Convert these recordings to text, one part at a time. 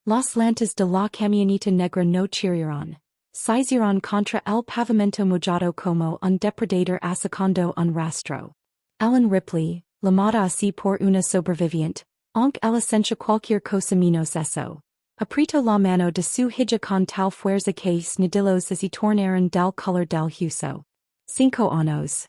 Las Lantas de la Camioneta Negra no chirieron. Cizieron contra el pavimento mojado como un depredador asacando un rastro. Ellen Ripley, llamada así por una sobreviviente, aunque ella sencha cualquier cosa menos eso. Aprieto la mano de su hija con tal fuerza que snidillos se tornaron del color del hueso. 5 años.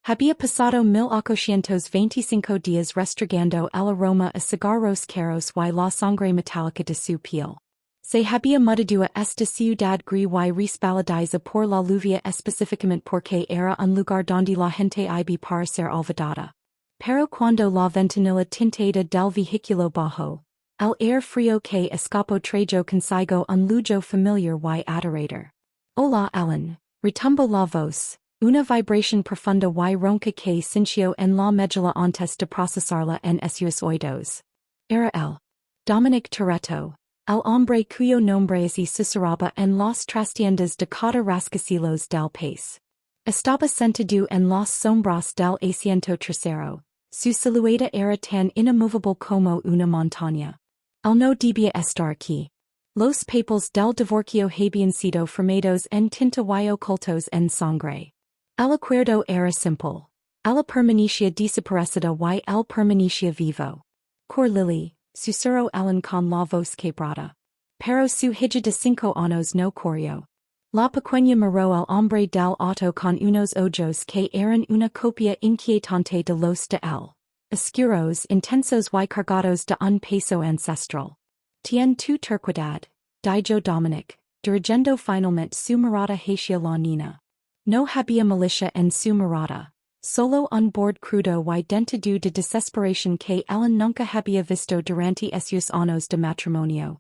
Había pasado 1825 días restregando el aroma a cigarros caros y la sangre metálica de su piel. Se había mudado a esta ciudad gris y respaldada por la lluvia específicamente porque era un lugar donde la gente iba para ser olvidada. Pero cuando la ventanilla tintada del vehículo bajo, el aire frío que escapó trajo consigo un lujo familiar y adorador. Hola Ellen, retumbó la voz. Una vibración profunda y ronca que sintió en la médula antes de procesarla en sus oídos. Era él. Dominic Toretto, el hombre cuyo nombre se susurraba en las trastiendas de cada rascacielos del país. Estaba sentado en las sombras del asiento trasero. Su silueta era tan inamovable como una montaña. Él no debía estar aquí. Los papeles del divorcio habían sido firmados en tinta y ocultos en sangre. El acuerdo era simple. Ella permanecía desaparecida y él permanecía vivo. Cor Lily, susurró Ellen con la voz quebrada. Pero su hija de 5 años no corrió. La pequeña miró al hombre del auto con unos ojos que eran una copia inquietante de los de él. Oscuros, intensos y cargados de un peso ancestral. Tien tu turquidad, dijo Dominic, dirigiendo finalmente su mirada hacia la nina. No había malicia en su mirada, solo un borde crudo y dentado de desesperación que Ellen nunca había visto durante esos años de matrimonio.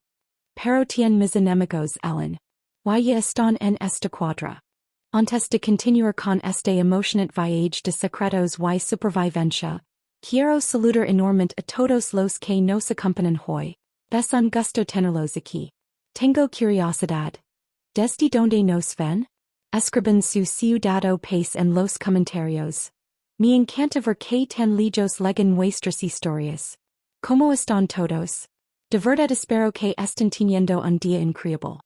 Pero tien mis enemigos Ellen. Y ya están en esta cuadra. Antes de continuar con este emocionante viaje de secretos y supervivencia, quiero saludar enormemente a todos los que nos acompañan hoy. Es un gusto tenerlos aquí. Tengo curiosidad. ¿Desde donde nos ven? Escriban su ciudad o país en los comentarios. Me encanta ver que tan lejos llegan vuestras historias. ¿Cómo están todos? De verdad espero que estén teniendo un día increíble.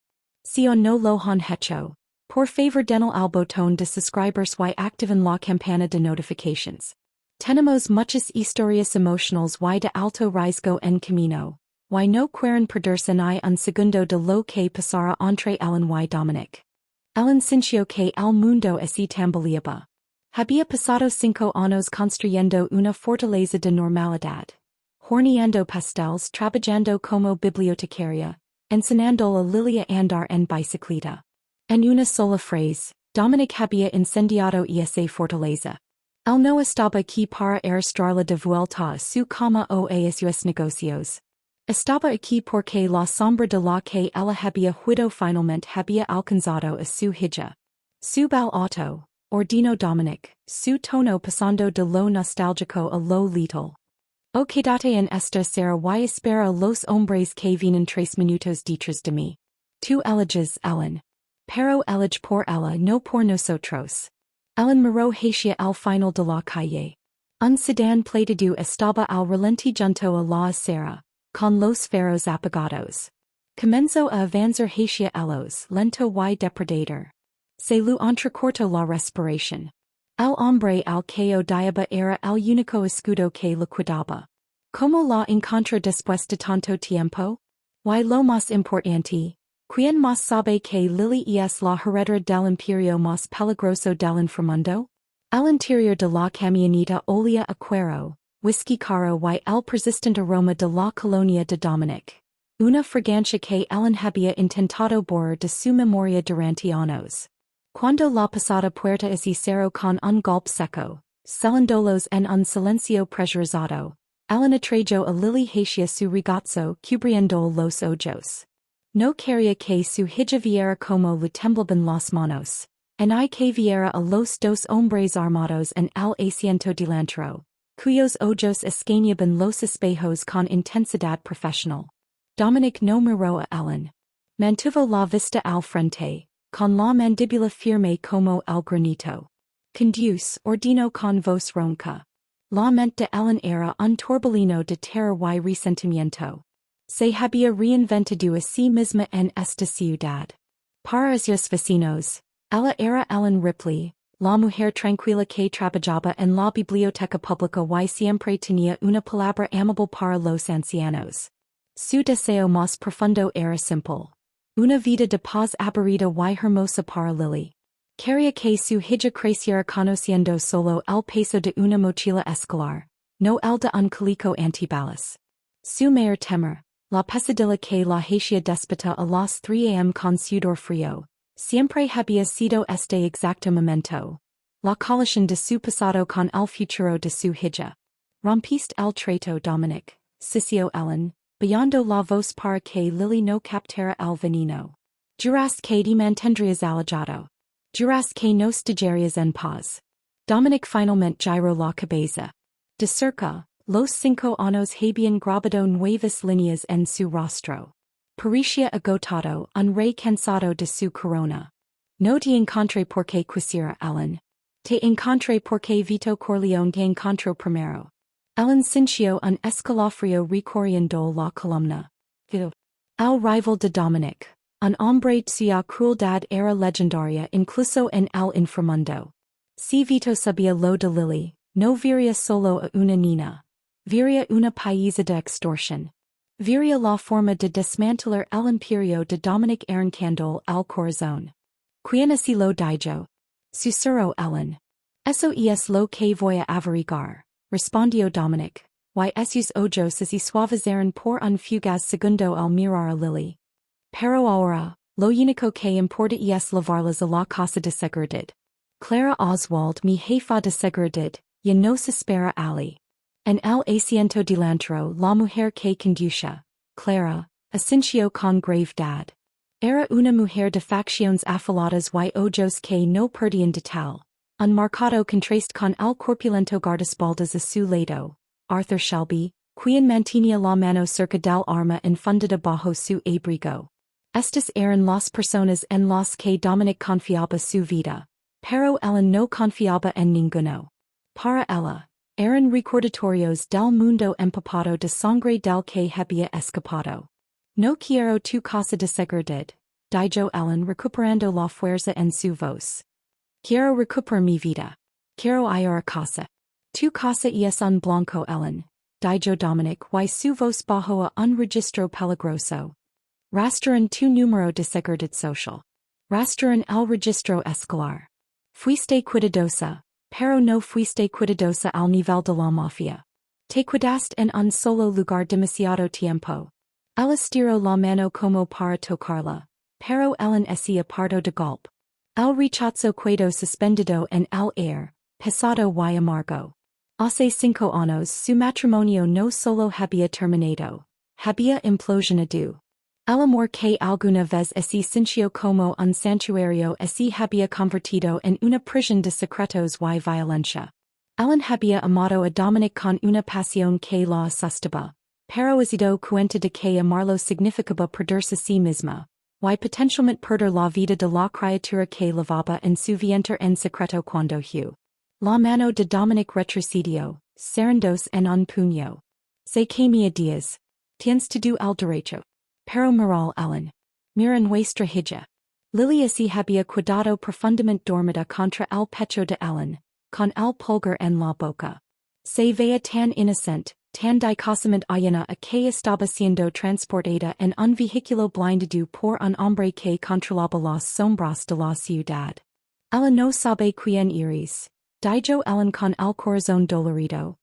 Si o no lo han hecho, por favor den al botón de subscribers y activen la campana de notifications. Tenemos muchas historias emocionales y de alto riesgo en camino, y no quieren perderse ni un segundo de lo que pasará entre Ellen y Dominic. Ellen sintió que el mundo se tambaleaba. Había pasado 5 años construyendo una fortaleza de normalidad. Horneando pasteles, trabajando como bibliotecaria, enseñando a Lilia a andar en bicicleta. En una sola frase, Dominic había incendiado esa fortaleza. Él no estaba aquí para arrastrarla de vuelta a su cama o a sus negocios. Estaba aquí porque la sombra de la que ella había huido finalmente había alcanzado a su hija. Sub al auto, ordenó Dominic, su tono pasando de lo nostálgico a lo letal. O quédate en esta sala y espera a los hombres que vienen 3 minutos detrás de mí. Tú eliges Ellen. Pero elige por ella no por nosotros. Ellen miró hacia el final de la calle. Un sedán plateado estaba al relente junto a la acera, con los faros apagados. Comenzó a avanzar hacia ellos, lento y depredador. Se lo entrecortó la respiración. El hombre al que odiaba era el único escudo que le cuidaba. ¿Cómo la encontró después de tanto tiempo? Y lo más importante, ¿quién más sabe que Lily es la heredera del imperio más peligroso del inframundo? Al interior de la camioneta olía a cuero, whisky caro y el persistente aroma de la colonia de Dominic. Una fragancia que Ellen había intentado borrar de su memoria durante años. Cuando la pasada puerta se cerró con un golpe seco, sellándolos en un silencio presurizado, Ellen atrayó a Lily hacia su regazo cubriendo los ojos. No quería que su hija viera como le temblaban las manos, en hay que viera a los 2 hombres armados en el asiento delantero, cuyos ojos escaneaban los espejos con intensidad profesional. Dominic no miró a Ellen. Mantuvo la vista al frente, con la mandíbula firme como el granito. Conduce, ordenó con voz ronca. La mente de Ellen era un torbellino de terror y resentimiento. Se había reinventado a sí misma en esta ciudad. Para esos vecinos, ella era Ellen Ripley, la mujer tranquila que trabajaba en la biblioteca pública y siempre tenía una palabra amable para los ancianos. Su deseo más profundo era simple. Una vida de paz aburrida y hermosa para Lily. Quería que su hija creciera conociendo solo el peso de una mochila escolar, no el de un calico antibalas. Su mayor temor, la pesadilla que la hacía déspota a las 3 a.m. con sudor frío, siempre había sido este exacto momento. La colisión de su pasado con el futuro de su hija. Rompiste el trato Dominic, sisió Ellen, bajando la voz para que Lily no captara el veneno. Juras que te mantendrías alejado. Juras que no estarías en paz. Dominic finalmente giró la cabeza. De cerca, los 5 años habían grabado nuevas líneas en su rostro. Parecía agotado, un rey cansado de su corona. No te encontré porque quisiera Ellen. Te encontré porque Vito Corleone te encontró primero. Ellen sintió un escalofrío recorriendo la columna. El rival de Dominic, un hombre cuya crueldad era legendaria incluso en el inframundo. Si Vito sabía lo de Lily, no vería solo a una niña. Vería una paisa de extorsión. Vería la forma de desmantelar el imperio de Dominic arrancando el corazón. Quien así lo dijo? Susurró Ellen. Eso es lo que voy a averiguar, respondió Dominic. Y esos ojos se suavizaron por un fugaz segundo al mirar a Lily. Pero ahora, lo único que importa es llevarlas a la casa de seguridad. Clara Oswald mi jefa de seguridad, ya nos espera Ali. En el asiento delantero la mujer que conducía, Clara, asintió con gravedad. Era una mujer de facciones afiladas y ojos que no perdían detalle. Un marcado contraste con el corpulento guardaespaldas a su lado, Arthur Shelby, quien mantenía la mano cerca del arma enfundada bajo su abrigo. Estas eran las personas en las que Dominic confiaba su vida, pero Ellen no confiaba en ninguno. Para ella, eran recordatorios del mundo empapado de sangre del que había escapado. No quiero tu casa de seguridad, dijo Ellen recuperando la fuerza en su voz. Quiero recuperar mi vida. Quiero ir a casa. Tu casa es un blanco Ellen, dijo Dominic y su voz bajó a un registro peligroso. Rastrean tu número de seguridad social. Rastrean el registro escolar. Fuiste cuidadosa, pero no fuiste cuidadosa al nivel de la mafia. Te cuidaste en un solo lugar demasiado tiempo. Él estiró la mano como para tocarla, pero Ellen hacía pardo de golpe. El rechazo quedó suspendido en el aire, pesado y amargo. Hace 5 años su matrimonio no solo había terminado, había implosionado. El amor que alguna vez se sintió como un santuario se había convertido en una prisión de secretos y violencia. Ellen había amado a Dominic con una pasión que la asustaba, pero se dio cuenta de que amarlo significaba perderse a sí misma, y potencialmente perder la vida de la criatura que lavaba en su vientre en secreto cuando la mano de Dominic retrocedió, cerrándose en un puño. Sé que me odias. Tienes todo el derecho. Pero moral Ellen. Mira nuestra hija. Lily se había quedado profundamente dormida contra el pecho de Ellen, con el pulgar en la boca. Se veía tan inocente, tan dicosamente llena a que estaba siendo transportada en un vehículo blindado por un hombre que controlaba las sombras de la ciudad. Ella no sabe quién eres, dijo Ellen con el corazón dolorido.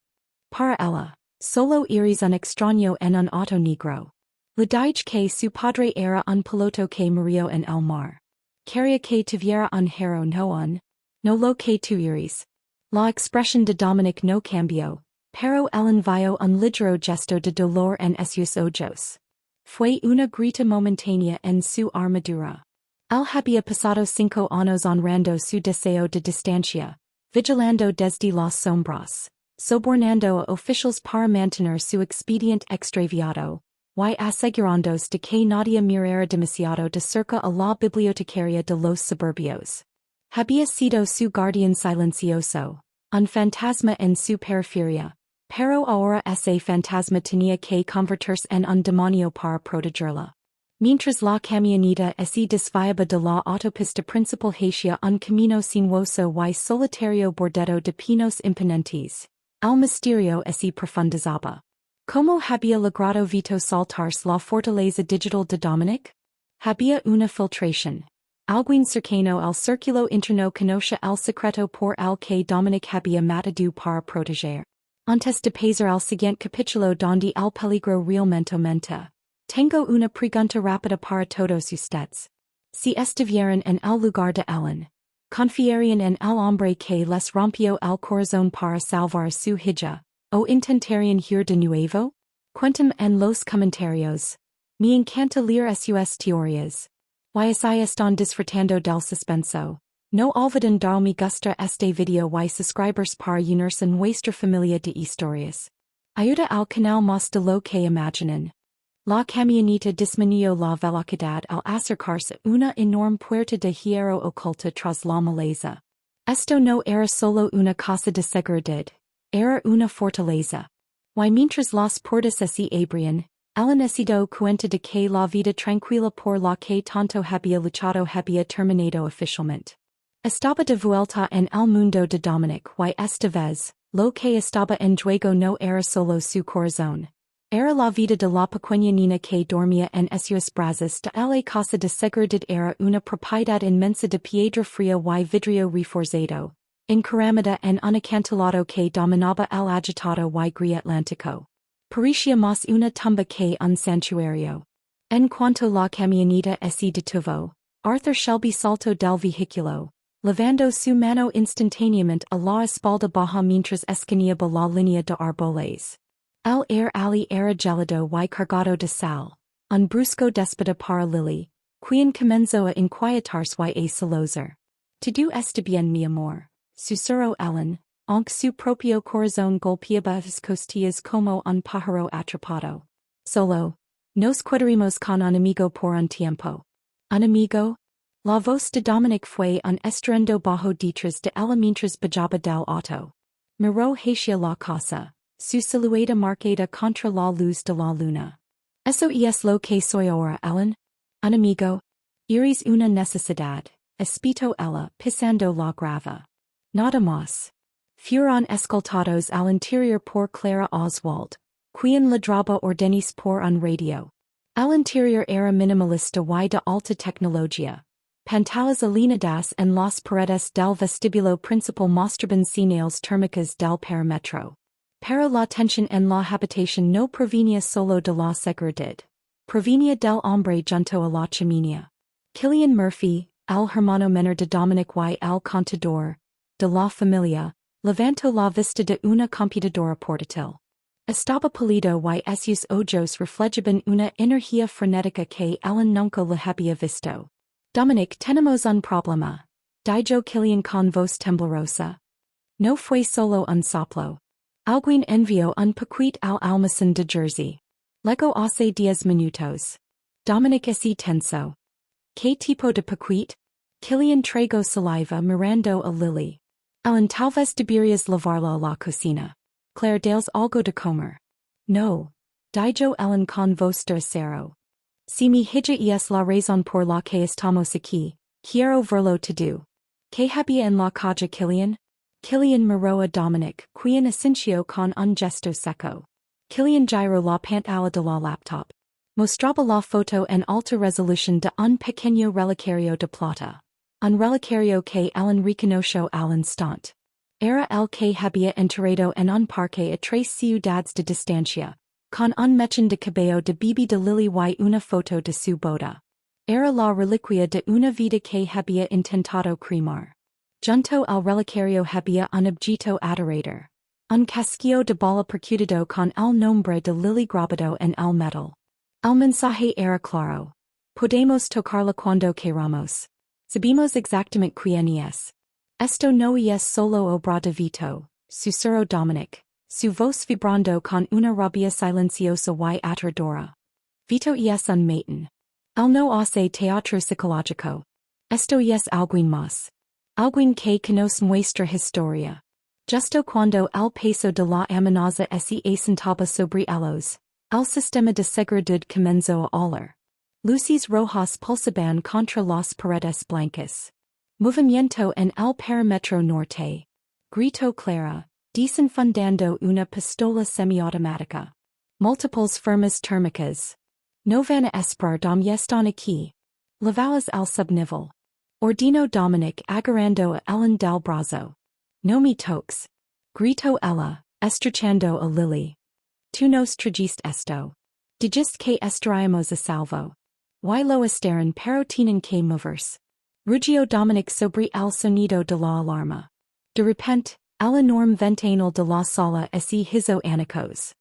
Para ella, solo eres un extraño en un auto negro. Le dije que su padre era un piloto que murió en el mar. Quería que tuviera un hero no lo que tú eres. La expresión de Dominic no cambió, pero Ellen vio un ligero gesto de dolor en esos ojos. Fue una grita momentánea en su armadura. Él había pasado 5 años honrando su deseo de distancia, vigilando desde las sombras, sobornando a oficiales para mantener su expediente extraviado, y asegurándose de que nadie mirara demasiado de cerca a la bibliotecaria de los suburbios. Había sido su guardián silencioso, un fantasma en su periferia, Pero ahora ese fantasma tenía que convertirse en un demonio para protegerla. Mientras la camioneta se desviaba de la autopista principal hacia un camino sinuoso y solitario bordeado de pinos imponentes, el misterio se profundizaba. ¿Cómo había logrado Vito saltarse la fortaleza digital de Dominic? Había una filtración. Alguien cercano al círculo interno conoce el secreto por el que Dominic había matado para proteger. Antes de pasar al siguiente capítulo donde el peligro realmente aumenta, tengo una pregunta rápida para todos ustedes. Si estuvieran en el lugar de Ellen, ¿confiarían en el hombre que les rompió el corazón para salvar su hija, o intentarían huir de nuevo? Cuéntame en los comentarios. Me encanta leer sus teorías. Y si están disfrutando del suspenso, no olviden dar me gusta este video y suscribirse para unirse en nuestra familia de historias. Ayuda al canal más de lo que imaginan. La camioneta disminuyó la velocidad al acercarse a una enorme puerta de hierro oculta tras la maleza. Esto no era solo una casa de seguridad, era una fortaleza. Y mientras las puertas se abrían, Ellen se dio cuenta de que la vida tranquila por la que tanto había luchado había terminado oficialmente. Estaba de vuelta en el mundo de Dominic y esta vez, lo que estaba en juego no era solo su corazón. Era la vida de la pequeña niña que dormía en sus brazos de la casa de seguridad era una propiedad inmensa de piedra fría y vidrio reforzado, encaramada en un acantilado que dominaba el agitado y gris Atlántico. Parecía más una tumba que un santuario. En cuanto la camioneta se detuvo, Arthur Shelby saltó del vehículo, levando su mano instantáneamente a la espalda baja mientras escaneaba la línea de árboles. El air allí era gélido y cargado de sal, un brusco déspota para Lily, quien comenzó a inquietarse y a solozar. Todo está bien mi amor, susurró Ellen, aunque su propio corazón golpeaba sus costillas como un pájaro atrapado. Solo, nos quedaremos con un amigo por un tiempo. ¿Un amigo? La voz de Dominic fue un estruendo bajo detrás de ella mientras bajaba del auto. Miró hacia la casa, su silueta marcada contra la luz de la luna. ¿Eso es lo que soy ahora, Ellen? ¿Un amigo? Eres una necesidad, espitó ella, pisando la grava. Nada más. Fueron escoltados al interior por Clara Oswald, quien ladraba órdenes por un radio. El interior era minimalista y de alta tecnología. Pantallas alineadas en las paredes del vestíbulo principal mostraban señales térmicas del perímetro. Pero la tensión en la habitación no provenía solo de la seguridad. Provenía del hombre junto a la chimenea. Cillian Murphy, el hermano menor de Dominic y el contador de la familia, levantó la vista de una computadora portátil. Estaba pálido y sus ojos reflejaban una energía frenética que Ellen nunca le había visto. Dominic, tenemos un problema, dijo Cillian con voz temblorosa. No fue solo un soplo. Alguien envió un paquete al almacén de Jersey. Llegó hace 10 minutos. Dominic se tensó. ¿Qué tipo de paquete? Cillian tragó saliva mirando a Lily. Ellen, tal vez deberías lavarla a la cocina. Claire, ¿dales algo de comer? No. Dijo Ellen con voz de acero. Si mi hija es la razón por la que estamos aquí, quiero verlo todo. ¿Qué había en la calle, Cillian? Cillian miró a Dominic, quien asintió con un gesto seco. Cillian giró la pantalla de la laptop. Mostraba la foto en alta resolución de un pequeño relicario de plata. Un relicario que Ellen reconoció al instante. Era el que había enterrado en un parque a 3 ciudades de distancia, con un mechón de cabello de Bibi de Lily y una foto de su boda. Era la reliquia de una vida que había intentado cremar. Junto al relicario había un objeto adorador. Un casquillo de bala percutido con el nombre de Lily grabado en el metal. El mensaje era claro. Podemos tocarla cuando queramos. Sabemos exactamente quién es. Esto no es solo obra de Vito, susurró Dominic, su voz vibrando con una rabia silenciosa y aterradora. Vito es un matón. Él no hace teatro psicológico. Esto es alguien más. Alguien que conoce nuestra historia. Justo cuando el peso de la amenaza se asentaba sobre ellos, el sistema de seguridad comenzó a oler. Luces rojas pulsaban contra las paredes blancas. Movimiento en el perímetro norte. Grito Clara, desenfundando una pistola semiautomática. Múltiples firmas térmicas. No van a esperar dom están aquí. Lavalas al subnivel. Ordino Dominic agarrando a Ellen del brazo. No me toques. Grito ella, estrechando a Lily. Tu nos trajiste esto. Dijiste que estaríamos a salvo. Y lo estaran pero tienen que moverse. Ruggio Dominic sobre el sonido de la alarma. De repente, el enorme ventanal de la sala se hizo añicos.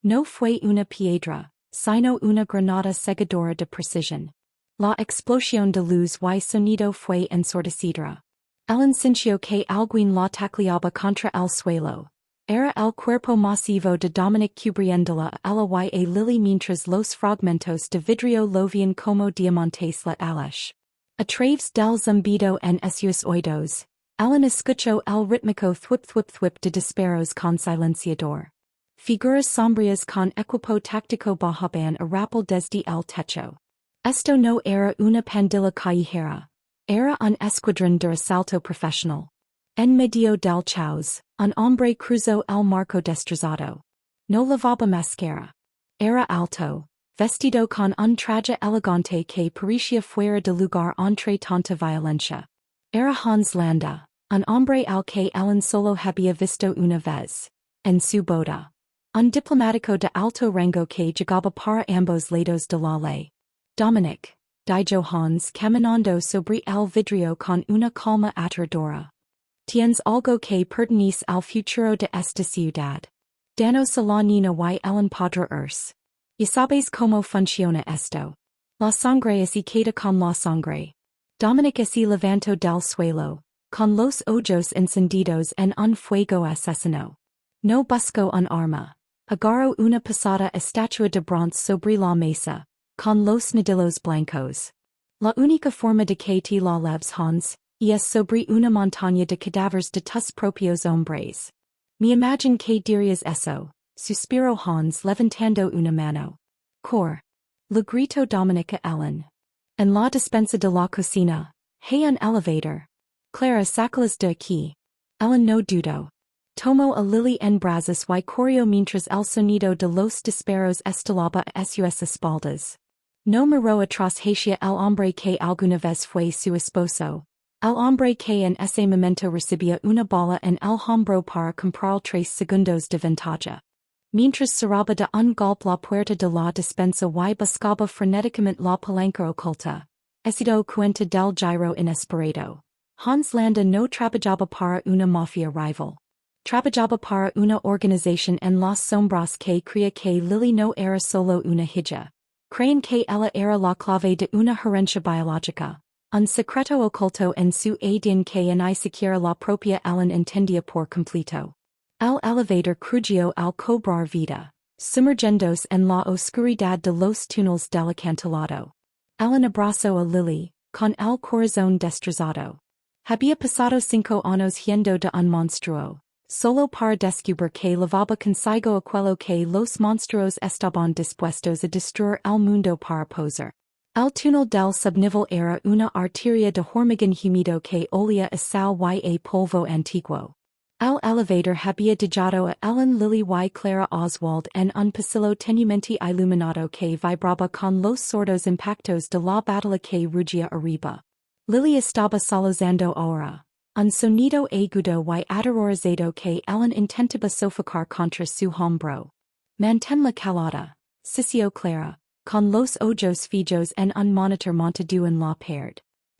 No fue una piedra, sino una granada seguidora de precisión. La explosión de luz y sonido fue ensordecedora. Ellen sintió que alguien la tacleaba contra el suelo. Era el cuerpo masivo de Dominic cubriéndola a la y Lily mientras los fragmentos de vidrio lovían como diamantes letales. A través del zumbido en sus oídos, Ellen escuchó el rítmico thwip thwip thwip de disparos con silenciador. Figuras sombrías con equipo táctico bajaban a rappel desde el techo. Esto no era una pandilla callejera. Era un escuadrón de asalto profesional. En medio del caos, un hombre cruzó el marco destrozado. No lavaba máscara. Era alto, vestido con un traje elegante que parecía fuera de lugar entre tanta violencia. Era Hans Landa, un hombre al que Ellen solo había visto una vez. En su boda. Un diplomático de alto rango que llegaba para ambos lados de la ley. Dominic, dijo Hans caminando sobre el vidrio con una calma aterradora. Tienes algo que pertenece al futuro de esta ciudad. Danos a la niña y Ellen podrá irse. Y sabes cómo funciona esto. La sangre se queda con la sangre. Dominic se levantó del suelo, con los ojos encendidos en un fuego asesino. No buscó un arma. Agarró una pesada estatua de bronce sobre la mesa, con los nudillos blancos. La única forma de que te la leves Hans, es sobre una montaña de cadáveres de tus propios hombres. Me imagine que dirías eso, suspiró Hans levantando una mano. Cor. Le grito Dominic a Ellen. En la despensa de la cocina, hay un elevator. Clara sácalas de aquí. Ellen no dudó. Tomó a Lily en brazos y corrió mientras el sonido de los disparos estalaba a sus espaldas. No miró atrás hacia el hombre que alguna vez fue su esposo. El hombre que en ese momento recibía una bala en el hombro para comprar 3 segundos de ventaja. Mientras cerraba de un golpe la puerta de la despensa y buscaba frenéticamente la palanca oculta. Sido cuenta del giro inesperado. Hans Landa no trabajaba para una mafia rival. Trabajaba para una organización en las sombras que creía que Lily no era solo una hija. Creían que ella era la clave de una herencia biológica. Un secreto oculto en su ADN que ni siquiera la propia Ellen entendía por completo. El elevator crujió al cobrar vida, sumergiéndose en la oscuridad de los túneles del acantilado. Ellen abrazó a Lily, con el corazón destrozado. Había pasado 5 años yendo de un monstruo, solo para descubrir que lavaba consigo aquello que los monstruos estaban dispuestos a destruir el mundo para poser. El túnel del subnivel era una arteria de hormigón húmedo que olía a sal y a polvo antiguo. El elevator había dejado a Ellen, Lily y Clara Oswald en un pasillo tenuemente iluminado que vibraba con los sordos impactos de la batalla que rugía arriba. Lily estaba solozando ahora. Un sonido agudo y aterrorizado que Ellen intentaba sofocar contra su hombro. Manténla calada, sisió Clara. Con los ojos fijos en un monitor montado en la pared.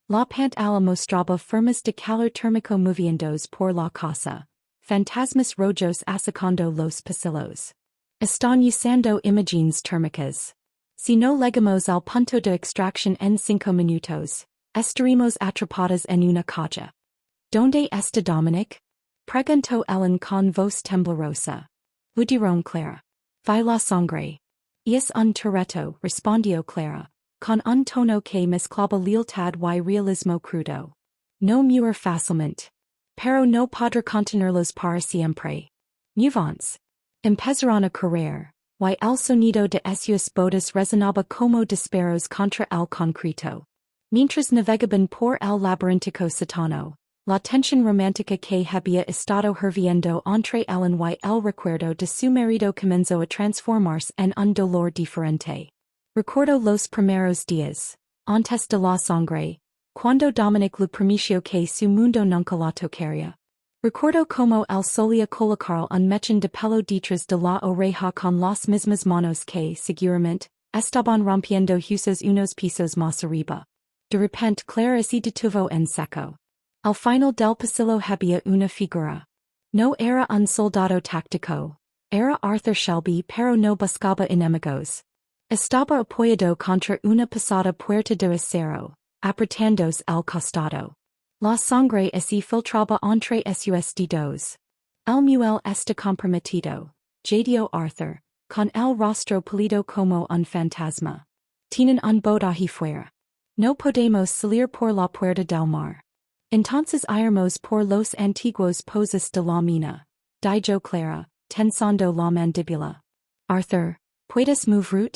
La pantalla mostraba formas de calor térmico moviéndose por la casa. Fantasmas rojos asacando los pasillos. Están usando imágenes térmicas. Si no llegamos al punto de extracción en 5 minutos, estaremos atrapadas en una caja. ¿Dónde está Dominic? Preguntó Ellen con voz temblorosa. Pudieron Clara. Vi la sangre. Es un Toretto, respondió Clara, con un tono que mezclaba lealtad y realismo crudo. No muere fácilmente. pero no podrá contenerlos para siempre. Muvance. Empezaron a correr, y el sonido de sus botas resonaba como disparos contra el concreto. Mientras navegaban por el laberíntico sótano, la tensión romántica que había estado hirviendo entre ellen y el recuerdo de su marido comenzó a transformarse en un dolor diferente. Recuerdo los primeros días, antes de la sangre, cuando Dominic le permitió que su mundo nunca la tocaría. Recuerdo como él solía colocar un mechón de pelo detrás de la oreja con las mismas manos que, seguramente, estaban rompiendo jusos unos pisos más arriba. De repente Clara se detuvo en seco. Al final del pasillo había una figura. No era un soldado táctico. Era Arthur Shelby pero no buscaba enemigos. Estaba apoyado contra una pesada puerta de acero, apretándose el costado. La sangre se filtraba entre sus dedos. El muelle está comprometido, jadeó Arthur, con el rostro pálido como un fantasma. Tienen un bodaje fuera. No podemos salir por la puerta del mar. Entonces iremos por los antiguos pozos de la mina, dijo Clara, tensando la mandíbula. Arthur, ¿puedes mover?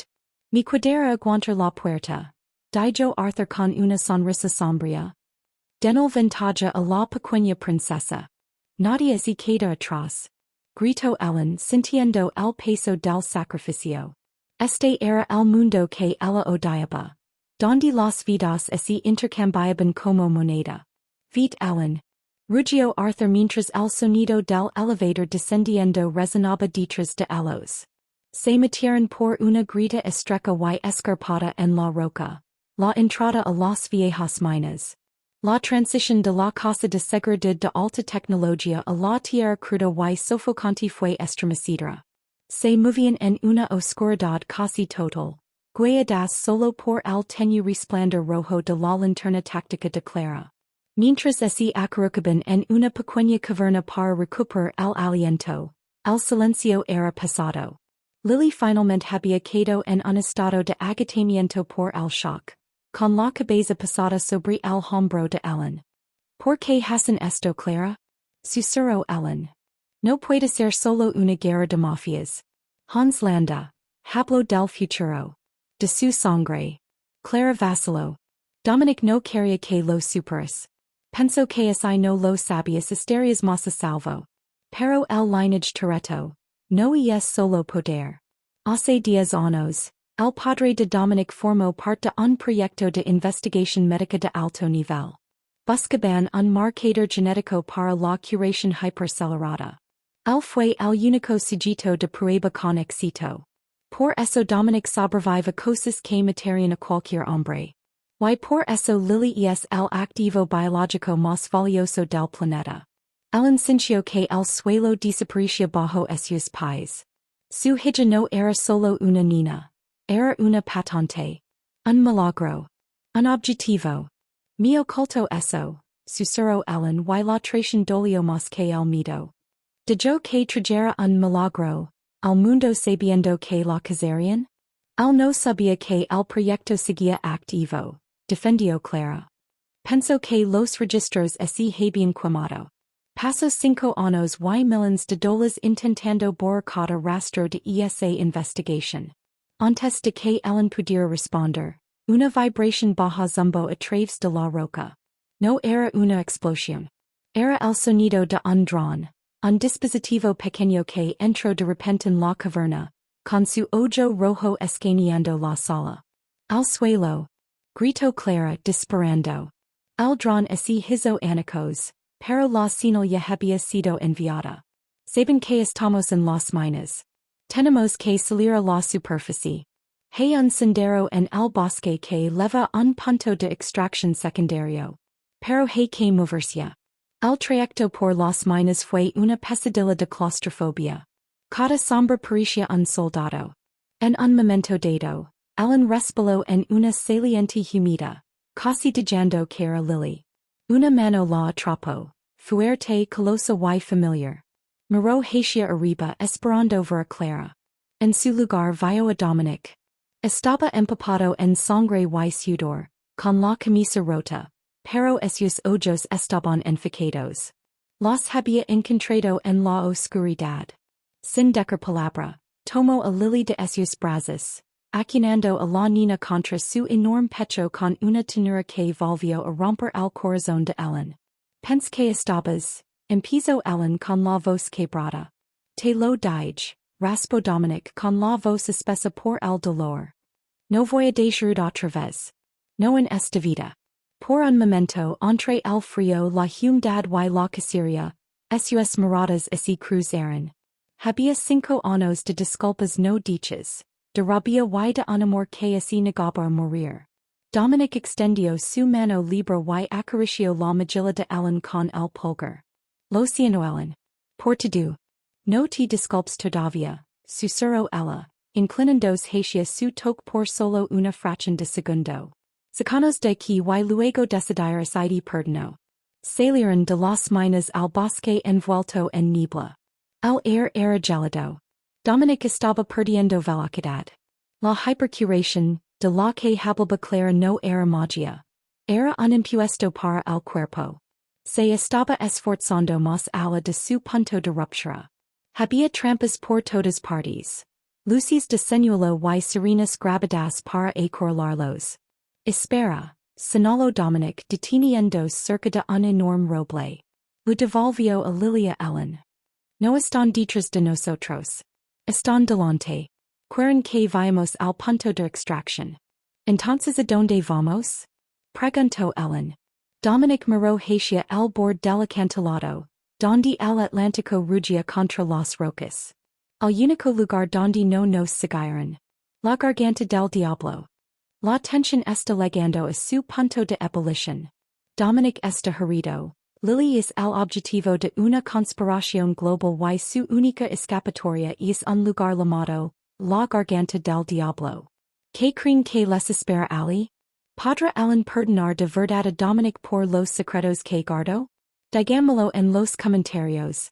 Mi cuadra aguantar la puerta, dijo Arthur con una sonrisa sombría. Denle ventaja a la pequeña princesa. Nadie se queda atrás. Gritó Ellen sintiendo el peso del sacrificio. Este era el mundo que ella odiaba. Donde las vidas se intercambiaban como moneda. Vite Ellen. Rugió Arthur mientras el sonido del elevador descendiendo resonaba detrás de ellos. Se metieron por una grita estrecha y escarpada en la roca. La entrada a las viejas minas. La transición de la casa de seguridad de alta tecnología a la tierra cruda y sofocante fue estremecedora. Se movían en una oscuridad casi total, guiadas solo por el tenue resplandor rojo de la linterna táctica de Clara. Mientras se acurrucaban en una pequeña caverna para recuperar el aliento, el silencio era pesado. Lily finalmente había quedado en un estado de agotamiento por el shock, con la cabeza posada sobre el hombro de Ellen. ¿Por qué hacen esto, Clara? Susurró Ellen. No puede ser solo una guerra de mafias. Hans Landa, habló del futuro. De su sangre. Clara vaciló. Dominic no quería que lo superes. Pensó que si no lo sabías estarías más a salvo. Pero el lineage Toretto. No es solo poder. Hace 10 años, el padre de Dominic formó parte de un proyecto de investigación médica de alto nivel. Buscaban un marcador genético para la curación hipercelerada. Él fue el único sujeto de prueba con éxito. Por eso Dominic sobrevive cosas que matarían a cualquier hombre. Y por eso Lily es el activo biológico más valioso del planeta. Ellen sintió que el suelo desaparecía bajo sus pies. Su hija no era solo una niña. Era una patente. Un milagro. Un objetivo. Me oculto eso, susurró Ellen y la traición dolió más que el miedo. Dijo que trajera un milagro, al mundo sabiendo que la casarían? Él no sabía que el proyecto seguía activo, defendió Clara. Pensó que los registros se habían quemado. Pasó 5 años y millones de dólares intentando borrar cada rastro de esa investigación. Antes de que Ellen pudiera responder, una vibración baja zumbó a través de la roca. No era una explosión. Era el sonido de un dron, un dispositivo pequeño que entró de repente en la caverna, con su ojo rojo escaneando la sala. Al suelo. Gritó Clara disparando. El dron se hizo añicos. Pero la señal ya había sido enviada. Saben que estamos en las minas. Tenemos que salir a la superficie. Hay un sendero en el bosque que leva un punto de extracción secundario. Pero hay que moverse. El trayecto por las minas fue una pesadilla de claustrofobia. Cada sombra parecía un soldado. En un momento dado, Ellen respiró en una saliente humida, casi dejando caer Lily. Una mano la atrapó, fuerte colosa y familiar. Miró hacia arriba esperando ver a Clara. En su lugar vio a Dominic. Estaba empapado en sangre y sudor, con la camisa rota, pero sus ojos estaban enfocados. Las había encontrado en la oscuridad. Sin decar palabra, tomo a Lily de esos brazos, acunando a la nina contra su enorme pecho con una tenura que volvió a romper el corazón de Ellen. Pens que estabas, empezó Ellen con la voz quebrada. Te lo dije, raspó Dominic con la voz espesa por el dolor. No voy a dejar otra vez. No en esta vida. Por un momento entre el frío la humedad y la casería, sus miradas así cruzaron. Había 5 años de disculpas no dichas, de rabia y de un amor que así negaba a morir. Dominic extendió su mano libre y acarició la mejilla de Ellen con el pulgar. Lo siento Ellen. Por todo. No te disculpes todavía, susurró ella, inclinándose hacia su toque por solo una fracción de segundo. Sacanos de aquí y luego decidir así perdono. Salieron de las minas al bosque envuelto en niebla. El aire era gélido. Dominic estaba perdiendo velocidad. La hypercuración, de la que hablaba Clara no era magia. Era un impuesto para el cuerpo. Se estaba esforzando más allá de su punto de ruptura. Había trampas por todas partes. Luces de señuelo y serenas gravedades para acorralarlos. Espera, señaló Dominic deteniéndose cerca de un enorme roble. Lo devolvió a Lilia Ellen. No están detrás de nosotros. Están delante. Quieren que vayamos al punto de extracción. Entonces ¿a dónde vamos? Preguntó Ellen. Dominic miró hacia el borde del acantilado, donde el Atlántico rugía contra las rocas. El único lugar donde no nos siguieron. La garganta del diablo. La tensión está llegando a su punto de ebullición. Dominic está herido. Lily es el objetivo de una conspiración global y su única escapatoria es un lugar llamado la garganta del diablo. ¿Qué creen que les espera allí? ¿Podrá Ellen perdonar de verdad a Dominic por los secretos que guardó? Digámoslo en los comentarios.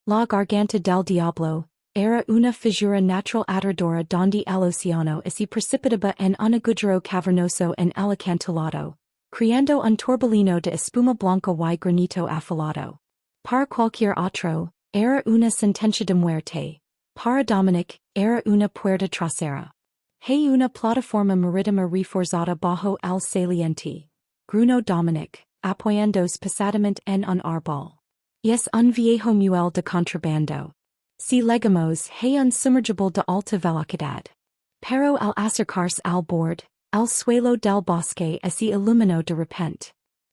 La garganta del diablo era una fissura natural aterradora donde el océano se precipitaba en un agujero cavernoso en el acantilado, creando un torbellino de espuma blanca y granito afilado. Para cualquier otro, era una sentencia de muerte. Para Dominic, era una puerta trasera. Hay una plataforma marítima reforzada bajo el saliente. Gruñó Dominic, apoyándose pesadamente en un árbol. Es un viejo muelle de contrabando. Si legamos hay un sumergible de alta velocidad. Pero al acercarse al borde, el suelo del bosque se iluminó de repente.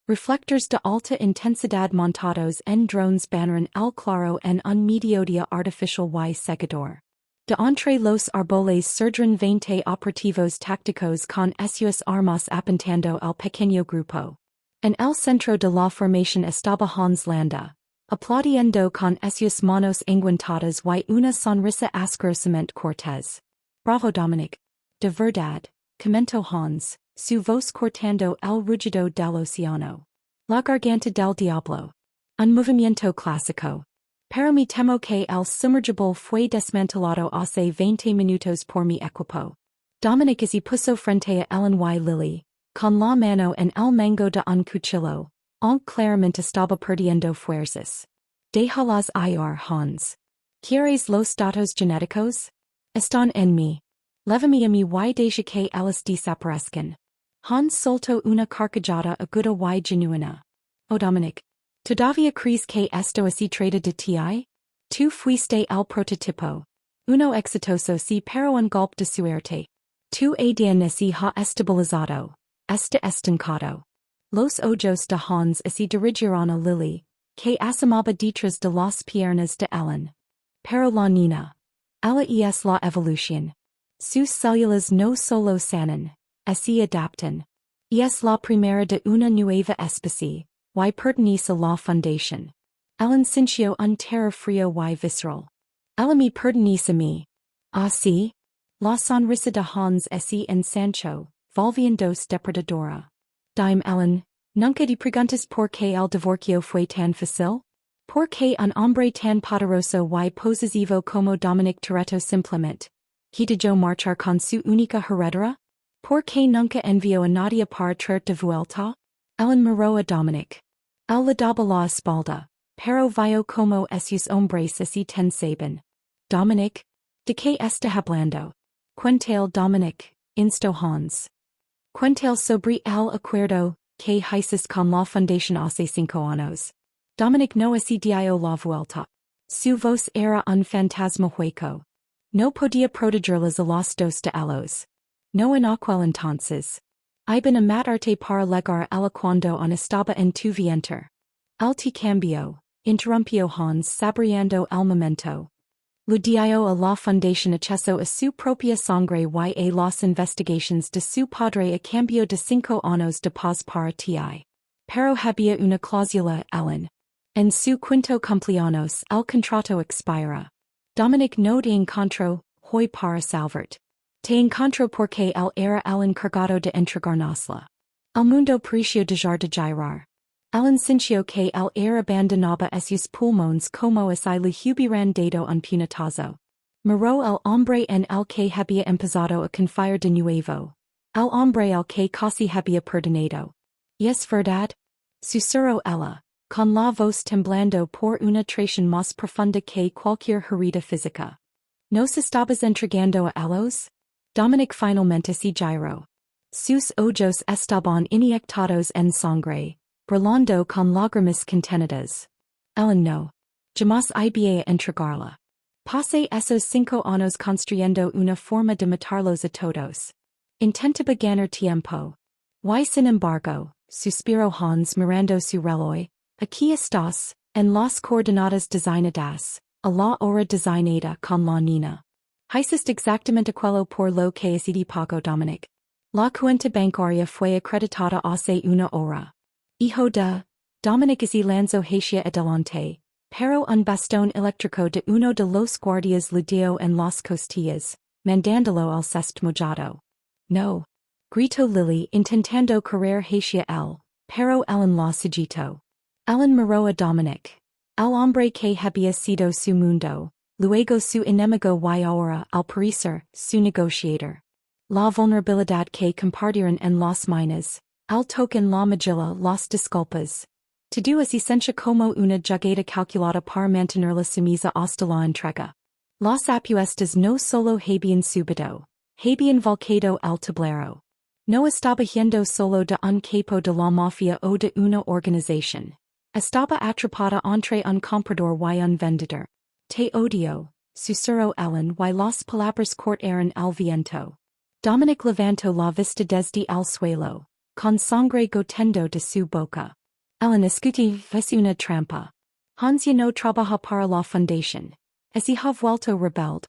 Reflectores de alta intensidad montados en drones banneron el claro en un mediodía artificial y cegador. De entre los árboles surgieron 20 operativos tácticos con sus armas apuntando al pequeño grupo. En el centro de la formación estaba Hans Landa, aplaudiendo con sus manos enguantadas y una sonrisa asquerosamente cortés. Bravo Dominic. De verdad, comentó Hans, su voz cortando el rugido del océano. La garganta del diablo. Un movimiento clásico. Pero me temo que el sumergible fue desmantelado hace 20 minutos por mi equipo. Dominic se puso frente a Ellen y Lily, con la mano en el mango de un cuchillo, aunque claramente estaba perdiendo fuerzas. Déjalas ir, Hans. ¿Quieres los datos genéticos? Están en mí. Lévame a mi y deja que ellos desaparezcan. Hans soltó una carcajada aguda y genuina. Oh Dominic. ¿Todavía crees que esto así trata de ti? Tú fuiste el prototipo. Uno exitoso sí pero un golpe de suerte. Tu ADN se ha estabilizado. Está estancado. Los ojos de Hans se dirigieron a Lily, que asomaba detrás de las piernas de Ellen. Pero la niña. Ella es la evolución. Sus células no solo sanan, se adaptan. Es la primera de una nueva especie, y pertenece a la fundación. Ellen sintió un terror frío y visceral. Ella me pertenece a mí. Ah sí? La sonrisa de Hans se ensanchó, volviéndose depredadora. Dime Ellen, ¿nunca te preguntas por qué el divorcio fue tan fácil? ¿Por qué un hombre tan poderoso y posesivo como Dominic Toretto simplemente quiso marchar con su única heredera? ¿Por qué nunca envió a nadie para traer de vuelta? Ellen miró a Dominic. Él le daba la espalda, pero vio como esos hombres así ten saben. Dominic? De que está hablando? Cuéntale Dominic, insto Hans. Cuéntale sobre el acuerdo, que hiciste con la fundación hace 5 años. Dominic no así dio la vuelta. Su voz era un fantasma hueco. No podía protegerles a los dos de ellos. No en aquel entonces. Iban a matarte para llegar a cuando on estaba en tu vientre. El te cambió, interrumpió Hans saboreando el momento. Lo dio a la fundación acceso a su propia sangre y a las investigations de su padre a cambio de 5 años de paz para ti. Pero había una cláusula, Ellen. En su quinto cumpleaños el contrato expira. Dominic no te encontró, hoy para salvarte. Te encontró porque él era el encargado de entregarnosla. El mundo pareció dejar de girar. Ellen sintió que él era abandonaba esos pulmones como si le hubieran dado un puñetazo. Miró el hombre en el que había empezado a confiar de nuevo. El hombre el que casi había perdonado. ¿Y es verdad? Susurró ella, con la voz temblando por una traición más profunda que cualquier herida física. ¿Nos estabas entregando a ellos? Dominic finalmente se giró. Sus ojos estaban inyectados en sangre, brillando con lágrimas contenidas. Ellen no. Jamás iba a entregarla. Pasé esos 5 años construyendo una forma de matarlos a todos. Intentaba ganar tiempo. Y sin embargo, suspiró Hans mirando su reloj, aquí estás, en las coordenadas designadas, a la hora designada con la nina. Hiciste exactamente aquello por lo que decidí Paco Dominic. La cuenta bancaria fue acreditada hace una hora. Hijo de, Dominic y lanzó hacia adelante, pero un bastón eléctrico de uno de los guardias le dio en las costillas, mandándolo al cesto mojado. No. Gritó Lily intentando correr hacia él, pero Ellen la sujetó. Ellen miró a Dominic. El hombre que había sido su mundo, luego su enemigo y ahora, al parecer, su negociador. La vulnerabilidad que compartieron en las minas, el toque en la mejilla las disculpas. Todo es esencia como una jugada calculada para mantener la sumisa hasta la entrega. Las apuestas no solo habían subido, habían volcado el tablero. No estaba yendo solo de un capo de la mafia o de una organización. Estaba atrapada entre un comprador y un vendedor. Te odio, susurró Ellen y las palabras cortaron el viento. Dominic levantó la vista desde el suelo, con sangre goteando de su boca. Ellen escuché, es una trampa. Hans ya no trabaja para la fundación. Así ha vuelto rebelde.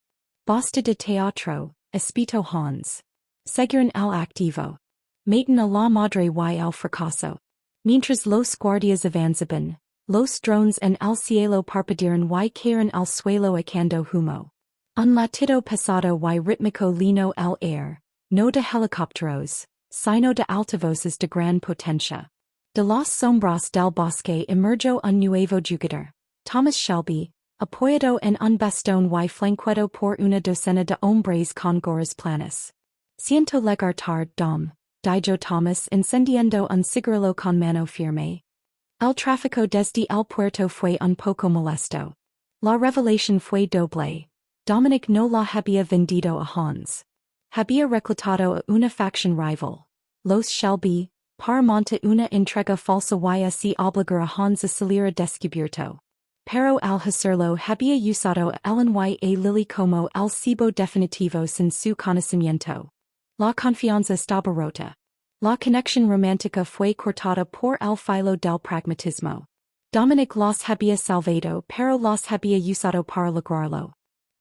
Basta de teatro, espito Hans. Seguirán el activo. Maten a la madre y el fracaso. Mientras los guardias avanzaban, los drones en el cielo parpadearon y cayeron al suelo echando humo. Un latido pesado y rítmico llenó el air, no de helicópteros, sino de altavoces de gran potencia. De las sombras del bosque emergió un nuevo jugador, Thomas Shelby, apoyado en un bastón y flanqueado por una docena de hombres con gorras planas. Siento llegar tarde, Dom, dijo Thomas encendiendo un cigarrillo con mano firme. El tráfico desde el puerto fue un poco molesto. La revelación fue doble. Dominic no la había vendido a Hans. Había reclutado a una facción rival, los Shelby, para montar una entrega falsa y así obligar a Hans a salir a descubierto. Pero al hacerlo había usado a Ellen y a Lily como el cebo definitivo sin su conocimiento. La confianza estaba rota. La conexión romántica fue cortada por el filo del pragmatismo. Dominic los había salvado pero los había usado para lograrlo.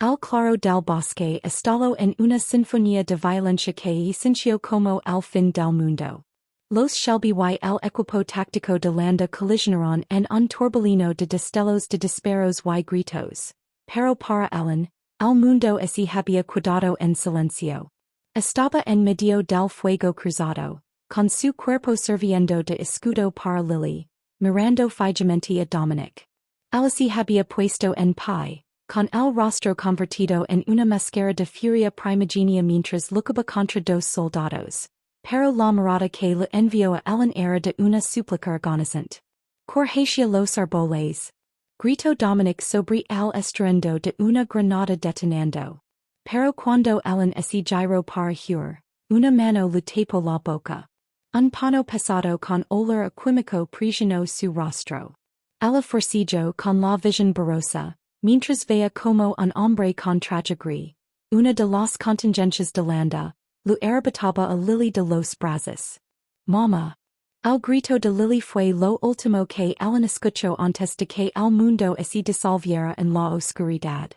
El claro del bosque estalló en una sinfonía de violencia que sintió como el fin del mundo. Los Shelby y el equipo táctico de Landa colisionaron en un torbellino de destellos de disparos y gritos. Pero para Ellen, el mundo así había quedado en silencio. Estaba en medio del fuego cruzado, con su cuerpo sirviendo de escudo para Lily, mirando fijamente a Dominic. Él se había puesto en pie, con el rostro convertido en una máscara de furia primigenia mientras luchaba contra dos soldados. Pero la mirada que le envió a Ellen era de una súplica agonizante. Corre hacia los árboles. Grito Dominic sobre el estruendo de una granada detonando. Pero cuando Ellen ese giro para huir, una mano le tapó la boca. Un pano pesado con olor a químico presionó su rostro. Ella forcejó con la visión borrosa, mientras veía como un hombre con tragedia, una de las contingencias de landa, lo arrebataba a Lily de los brazos. Mama. El grito de Lily fue lo último que Ellen escuchó antes de que el mundo se disolviera en la oscuridad.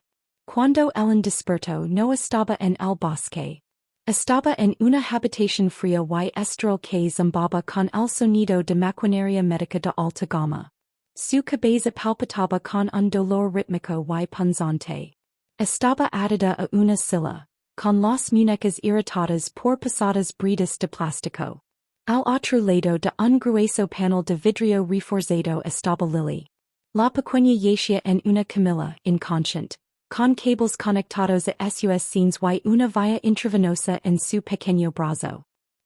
Cuando Ellen despertó no estaba en el bosque. Estaba en una habitación fría y estral que zumbaba con el sonido de maquinaria médica de alta gama. Su cabeza palpitaba con un dolor rítmico y punzante. Estaba atada a una silla, con las muñecas irritadas por pesadas bridas de plástico. Al otro lado de un grueso panel de vidrio reforzado estaba Lily. La pequeña yacía en una camilla inconsciente, con cables conectados a sus scenes y una vía intravenosa en su pequeño brazo.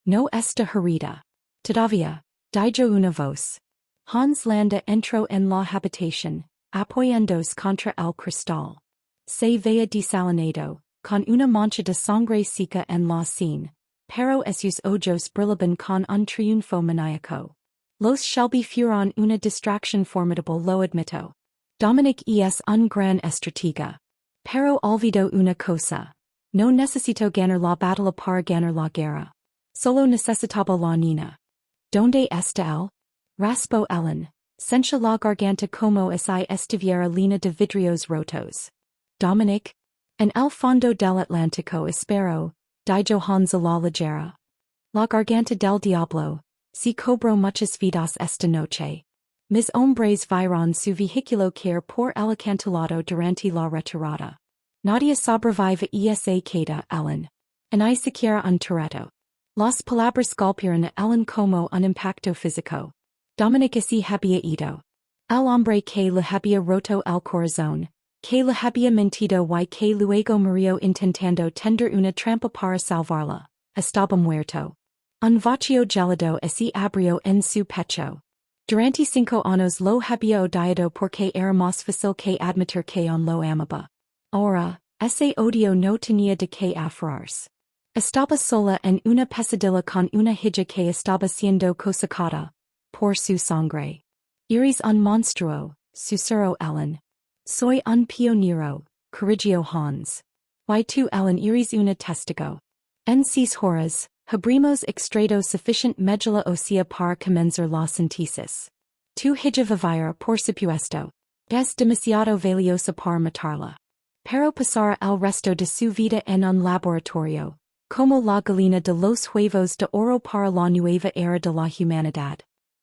No está herida. Todavía, dijo una voz. Hans Landa entró en la habitación, apoyándose contra el cristal. Se veía desalinado, con una mancha de sangre seca en la sien, pero sus ojos brillaban con un triunfo maníaco. Los Shelby fueron una distracción formidable, lo admito. Dominic es un gran estratega. Pero olvidó una cosa. No necesito ganar la batalla para ganar la guerra. Solo necesitaba la nina. ¿Dónde está él? Raspó Ellen. Sencha la garganta como si estuviera llena de vidrios rotos. Dominic? En el fondo del Atlántico espero, dijo Hans a la ligera. La garganta del diablo, si cobró muchas vidas esta noche. Mis hombres vieron su vehículo caer por el acantilado durante la retirada. Nadie sobrevive esa queda, Ellen. Ni siquiera un Toretto. Las palabras golpearon a Ellen como un impacto físico. Dominic se había ido. El hombre que le había roto el corazón, que le había mentido y que luego murió intentando tender una trampa para salvarla, estaba muerto. Un vacío gélido se abrió en su pecho. Durante 5 años lo había odiado porque era más fácil que admitir que on lo amaba. Ahora, ese odio no tenía de qué aferrarse. Estaba sola en una pesadilla con una hija que estaba siendo cosecada por su sangre. Eres un monstruo, susurró Ellen. Soy un pionero, corrigió Hans. Y tú, Ellen, eres una testigo. En 6 horas, habremos extraído suficient médula ósea para comenzar la síntesis. Tu hija vivir, por supuesto. Es demasiado valiosa para matarla. Pero pasará el resto de su vida en un laboratorio, como la gallina de los huevos de oro para la nueva era de la humanidad.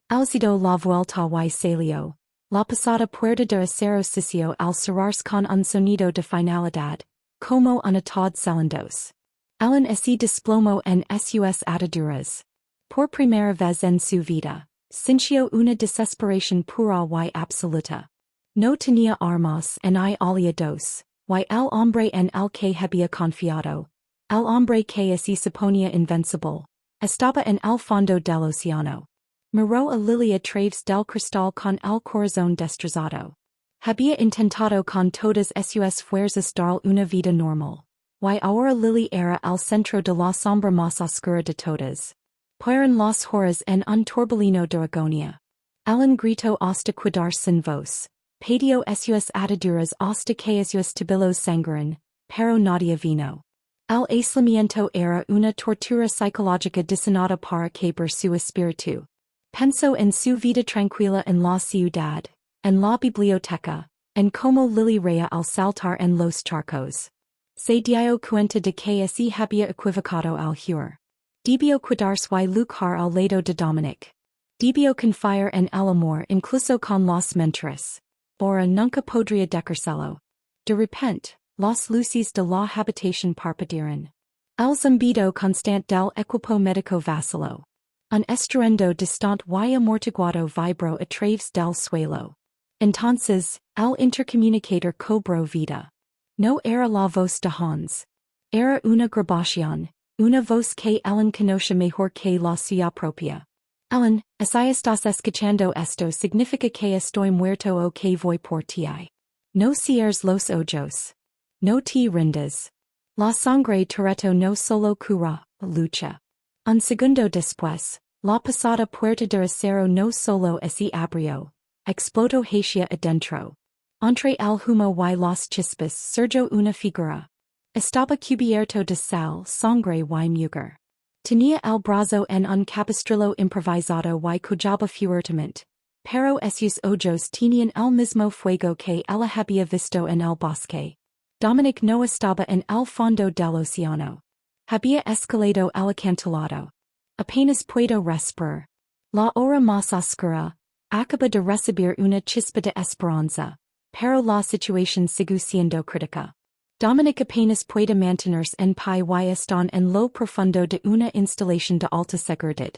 Alzido la vuelta y salió. La pesada puerta de acero sisió al cerrarse con un sonido de finalidad, como un atad celandos. Ellen se desplomó en sus ataduras. Por primera vez en su vida, sintió una desesperación pura y absoluta. No tenía armas ni aliados, y el hombre en el que había confiado, el hombre que se suponía invencible, estaba en el fondo del océano. Miró a Lily a través del cristal con el corazón destrozado. Había intentado con todas sus fuerzas dar una vida normal. Y ahora Lily era el centro de la sombra más oscura de todas. Fueron las horas en un torbellino de agonía. Ellen gritó hasta quedar sin voz. Pidió sus ataduras hasta que sus tubilos sangraron, pero nadie vino. El aislamiento era una tortura psicológica diseñada para quebrar su espíritu. Pensó en su vida tranquila en la ciudad, en la biblioteca, en cómo Lily reía al saltar en los charcos. Se dio cuenta de que se había equivocado al huir. Debió quedarse y luchar al lado de Dominic. Debió confiar en el amor incluso con las mentiras. Ahora nunca podría decírselo. De repente, las luces de la habitación parpadearon. El zumbido constante del equipo médico vaciló. Un estruendo distante y amortiguado vibró a través del suelo. Entonces, el intercomunicator cobró vida. No era la voz de Hans. Era una grabación, una voz que Ellen conoce mejor que la suya propia. Ellen, así estás escuchando esto significa que estoy muerto o que voy por ti. No cierres los ojos. No te rindas. La sangre Toretto no solo cura, lucha. Un segundo después, la pasada puerta de acero no solo se abrió, explotó hacia adentro. Entre el humo y las chispas surgió una figura. Estaba cubierto de sal, sangre y mugre. Tenía el brazo en un cabestrillo improvisado y cojaba fuertemente, pero esos ojos tenían el mismo fuego que ella había visto en el bosque. Dominic no estaba en el fondo del océano. Había escalado el acantilado. Apenas puedo respirar. La hora más oscura, acaba de recibir una chispa de esperanza, pero la situación sigue siendo crítica. Dominic apenas puede mantenerse en pie y están en lo profundo de una instalación de alta seguridad.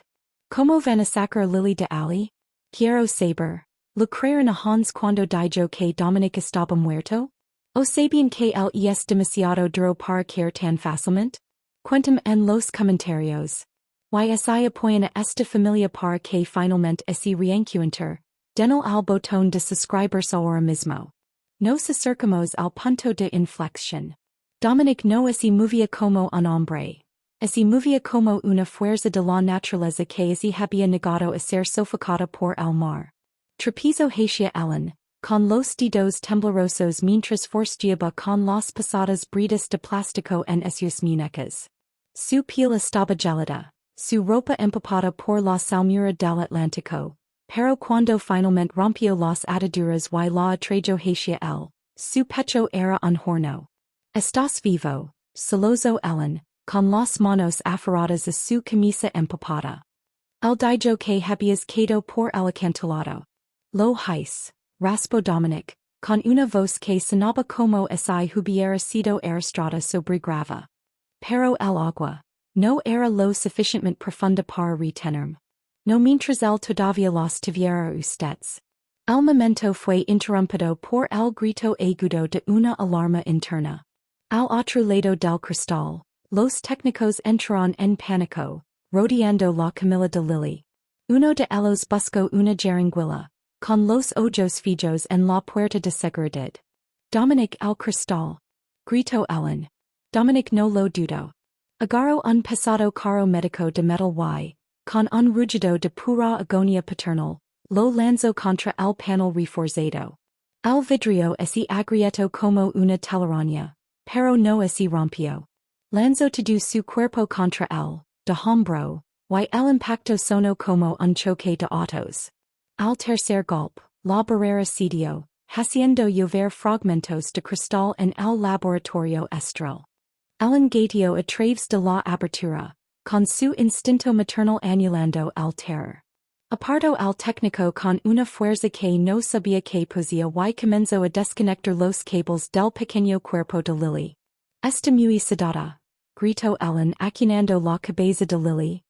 ¿Cómo van a sacar Lily de allí? Quiero saber. ¿Lo creyeron a Hans cuando dijo que Dominic estaba muerto? ¿O sabían que él es demasiado duro para caer tan fácilmente? Cuéntame en los comentarios. Y así apoyan a esta familia para que finalmente se reencuentre. Denle al botón de suscribirse ahora mismo. Nos acercamos al punto de inflexión. Dominic no se movía como un hombre. Se movía como una fuerza de la naturaleza que se había negado a ser sofocada por el mar. Trapezó hacia Ellen, con los dedos temblorosos mientras forceaba con las pesadas bridas de plástico en sus muñecas. Su piel estaba gelada, su ropa empapada por la salmura del Atlántico. Pero cuando finalmente rompió las ataduras y la atrajo hacia él, su pecho era un horno. ¿Estás vivo? Solozó Ellen, con las manos aferradas a su camisa empapada. El dijo que habías quedado por el acantilado. Lo hice, raspó Dominic, con una voz que sonaba como si hubiera sido arrastrada sobre grava. Pero el agua no era lo suficientemente profunda para retenerme. No mientras él todavía los tuviera ustedes. El momento fue interrumpido por el grito agudo de una alarma interna. Al otro lado del cristal, los técnicos entraron en pánico, rodeando la camilla de Lily. Uno de ellos buscó una jeringuilla, con los ojos fijos en la puerta de seguridad. Dominic el cristal. Gritó Ellen. Dominic no lo dudó. Agarró un pesado carro médico de metal y, con un rugido de pura agonía paternal, lo lanzó contra el panel reforzado. El vidrio se agrietó como una telaraña, pero no se rompió. Lanzó todo su cuerpo contra él, de hombro, y el impacto sonó como un choque de autos. Al tercer golpe, la barrera cedió, haciendo llover fragmentos de cristal en el laboratorio estrel. Ellen gateó a través de la abertura, con su instinto maternal anulando el terror. Apartó al técnico con una fuerza que no sabía que poseía y comenzó a desconectar los cables del pequeño cuerpo de Lily. Está muy sedada, gritó Ellen acunando la cabeza de Lily.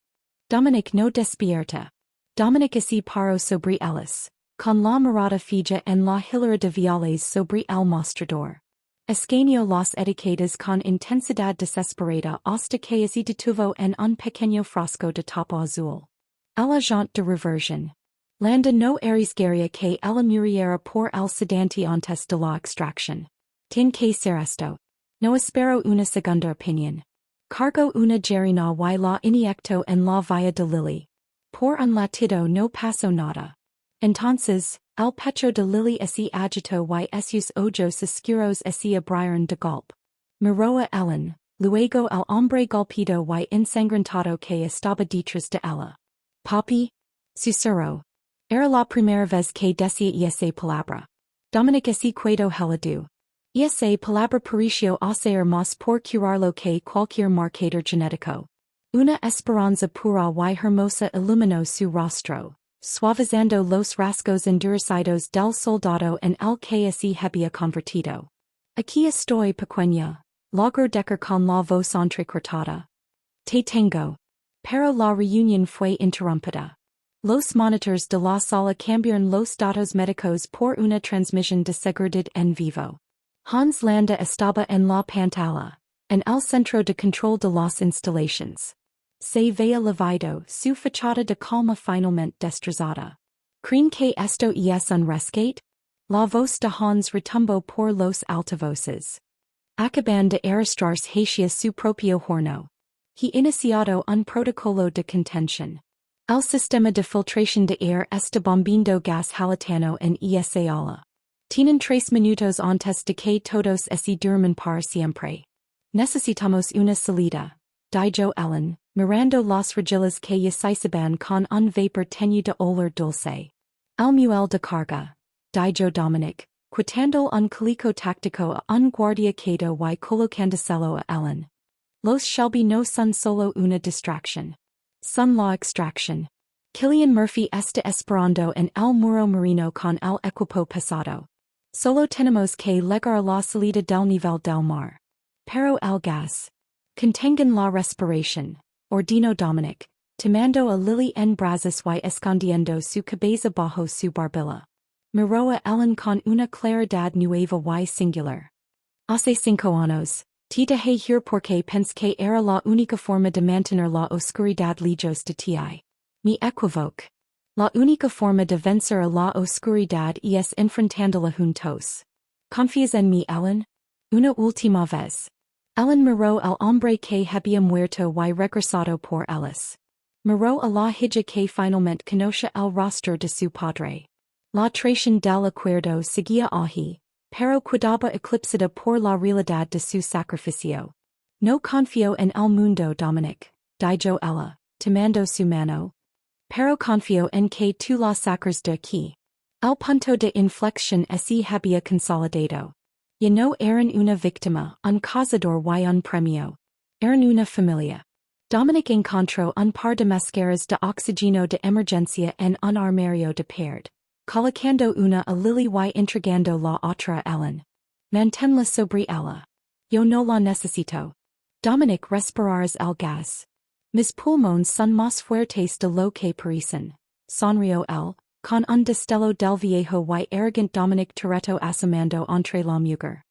Dominic no despierta. Dominic se paró sobre ellas, con la mirada fija en la hilera de viales sobre el mostrador. Escaneó las etiquetas con intensidad desesperada hasta que se detuvo en un pequeño frasco de tapa azul. El agente de reversión. Landa no arriesgaría que ella muriera por el sedante antes de la extracción. Tiene que ser esto. No espero una segunda opinión. Cargo una jerina y la inyectó en la vía de Lily. Por un latido no pasó nada. Entonces, el pecho de Lily se agitó y sus ojos oscuros se abrieron de golpe. Miró a Ellen, luego el hombre golpeado y ensangrentado que estaba detrás de ella. Papi? Susurró. Era la primera vez que decía esa palabra. Dominic se quedó helado. Esa palabra pareció hacer más por curarlo que cualquier marcador genético. Una esperanza pura y hermosa iluminó su rostro, suavizando los rasgos endurecidos del soldado en el que se había convertido. Aquí estoy, pequeña, logró decir con la voz entrecortada. Te tengo. Pero la reunión fue interrumpida. Los monitores de la sala cambiaron los datos médicos por una transmisión de seguridad en vivo. Hans Landa estaba en la pantalla, en el centro de control de las instalaciones. Se vea levido su fachada de calma finalmente destrozada. Creen que esto es un rescate? La voz de Hans retumbó por los altavoces. Acaban de arrastrarse hacia su propio horno. He iniciado un protocolo de contención. El sistema de filtración de aire está bombiendo gas halotano en esa ala. Tienen 3 minutos antes de que todos se duerman para siempre. Necesitamos una salida, dijo Ellen, mirando las rejillas que yacisaban con un vapor tenue de olor dulce. El muelle de carga, dijo Dominic, quitando un calico táctico a un guardia quedo y colocándoselo a Ellen. Los Shelby no son solo una distracción. Son la extracción. Killian Murphy está esperando en el muro marino con el equipo pasado. Solo tenemos que llegar a la salida del nivel del mar. Pero el gas. Contengan la respiración, ordinó Dominic, tomando a Lily en brazos y escondiendo su cabeza bajo su barbilla. Miró a Ellen con una claridad nueva y singular. Hace 5 años, te dejé ir porque pensé que era la única forma de mantener la oscuridad lejos de ti. Me equivoqué. La única forma de vencer a la oscuridad es enfrentándola juntos. ¿Confías en mí, Ellen? Una última vez. Ellen miró al hombre que había muerto y regresado por ellas. Miró a la hija que finalmente conoce el rostro de su padre. La traición del acuerdo seguía allí, pero quedaba eclipsada por la realidad de su sacrificio. No confío en el mundo, Dominic, dijo ella, tomando su mano. Pero confío en que tú la sacres de aquí. El punto de inflexión así había consolidado. Ya no eran una víctima, un cazador y un premio. Eran una familia. Dominic encontró un par de mascaras de oxígeno de emergencia en un armario de perd. Colocando una a Lily y entregando la otra a Ellen. Manténla sobre ella. Yo no la necesito. Dominic respirares el gas. Mis pulmones son más fuertes de lo que parecen. Sonrió él, con un destello del viejo y arrogant Dominic Toretto asomando entre la mujer.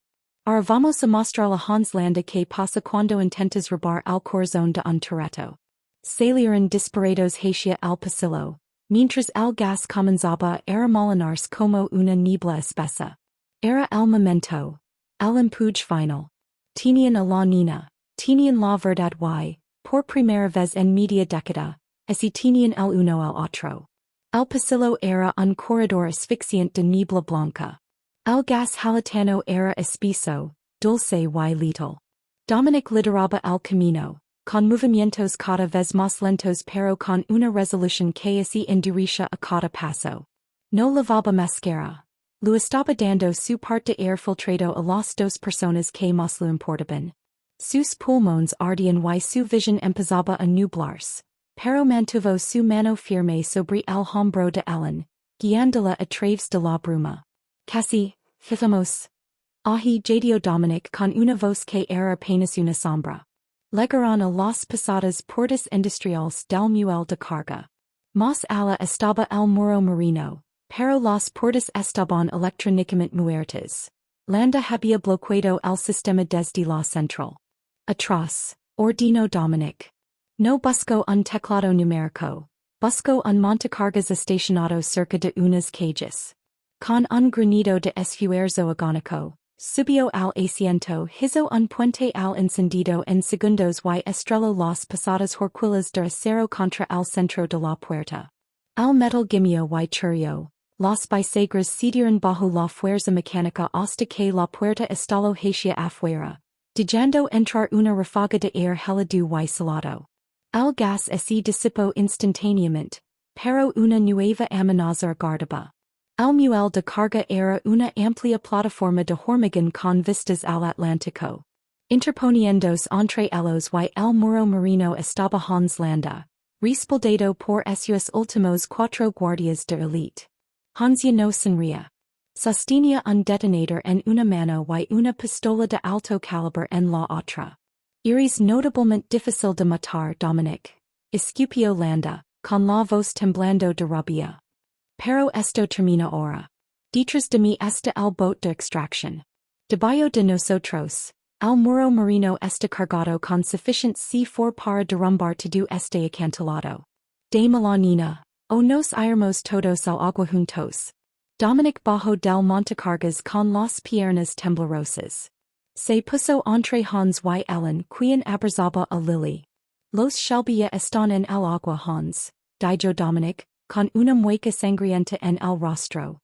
Ahora vamos a mostrar a Hans Landa que pasa cuando intentas robar el corazón de un Toretto. Salieron disparados hacia el pasillo. Mientras el gas comenzaba a remolinarse como una niebla espesa. Era el momento. El empuje final. Tenían a la nina. Tenían la verdad y, por primera vez en media década, así tenían el uno al otro. El pasillo era un corredor asfixiante de niebla blanca. El gas halotano era espeso, dulce y letal. Dominic lideraba el camino. Con movimientos cada vez más lentos pero con una resolución que se endurecía a cada paso. No lavaba mascara. Lo estaba dando su parte aire filtrado a las 2 personas que más lo importaban. Sus pulmones ardían y su visión empezaba a nublarse, pero mantuvo su mano firme sobre el hombro de Ellen, guiándola a través de la bruma. Casi, fijamos. Ahi jadio Dominic con una voz que era apenas una sombra. Llegaron a las pesadas puertas industriales del muelle de carga. Más allá estaba el muro marino, pero las puertas estaban electrónicamente muertas. Landa había bloqueado el sistema desde la central. Atrás, ordinó Dominic. No busco un teclado numérico. Busco un montacargas estacionado cerca de unas calles. Con un granido de esfuerzo agónico. Subió al asiento, hizo un puente al encendido en segundos y estrelló las pesadas horquillas de acero contra el centro de la puerta. El metal gimió y churrió. Las bisagras cedieron bajo la fuerza mecánica hasta que la puerta estalló hacia afuera, dejando entrar una ráfaga de aire helado y salado. El gas se disipó instantáneamente, pero una nueva amenaza guardaba. El muelle de carga era una amplia plataforma de hormigón con vistas al Atlántico. Interponiéndose entre ellos y el muro marino estaba Hans Landa, respaldado por esos últimos 4 guardias de élite. Hans ya no sonría. Sostenía un detonator en una mano y una pistola de alto calibre en la otra. Eres notablemente difícil de matar, Dominic. Escupió Landa, con la voz temblando de rabia. Pero esto termina ahora. Detrás de mí está el bote de extracción. Debajo de nosotros, Al muro marino este cargado con sufficient C4 para derrumbar todo este acantilado. De melanina, o nos iremos todos al agua juntos. Dominic bajo del montecargas con las piernas temblorosas. Se puso entre Hans y Ellen quien abrazaba a Lily. Los Shelby ya están en el agua Hans, dijo Dominic, con una mueca sangrienta en el rostro.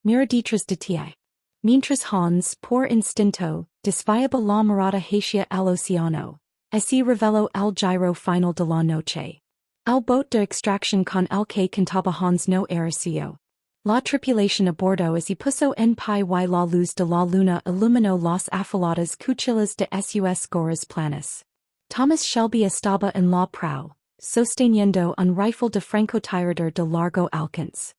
Mira detrás de ti. Mientras Hans, por instinto, desviaba la mirada hacia el océano. Así reveló el giro final de la noche. El boat de extracción con el que cantaba Hans no era suyo. La tripulación a bordo y puso en pie y la luz de la luna iluminó las afiladas cuchillas de sus gorras planas. Thomas Shelby estaba en la prow, sosteniendo un rifle de francotirador de largo alcance.